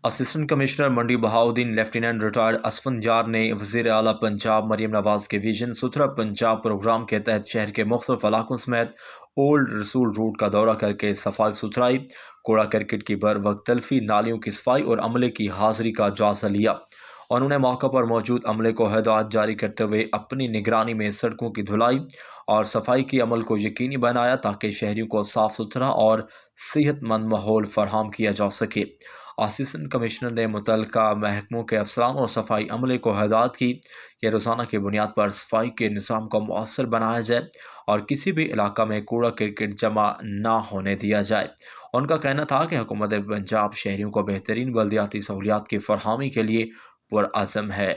Assistant commissioner منڈی Bahauddin lieutenant retired Asfandyar نے وزیر اعلیٰ پنجاب مریم نواز کے ویژن ستھرا پنجاب پروگرام کے تحت شہر کے مختلف علاقوں سمیت اولڈ رسول روڈ کا دورہ کر کے صفائی ستھرائی، کوڑا کرکٹ کی بر وقت تلفی، نالیوں کی صفائی اور عملے کی حاضری کا جائزہ لیا۔ انہوں نے موقع پر موجود عملے کو ہدایات جاری کرتے ہوئے اپنی نگرانی میں سڑکوں کی دھلائی اور صفائی کے عمل کو یقینی بنایا تاکہ شہریوں کو صاف ستھرا اور صحت مند ماحول فراہم کیا جا سکے۔ اسسٹنٹ کمشنر نے متعلقہ محکموں کے افسران اور صفائی عملے کو ہدایت کی کہ روزانہ کی بنیاد پر صفائی کے نظام کو مؤثر بنایا جائے اور کسی بھی علاقہ میں کوڑا کرکٹ جمع نہ ہونے دیا جائے۔ ان کا کہنا تھا کہ حکومت پنجاب شہریوں کو بہترین بلدیاتی سہولیات کی فراہمی کے لیے پرعزم ہے۔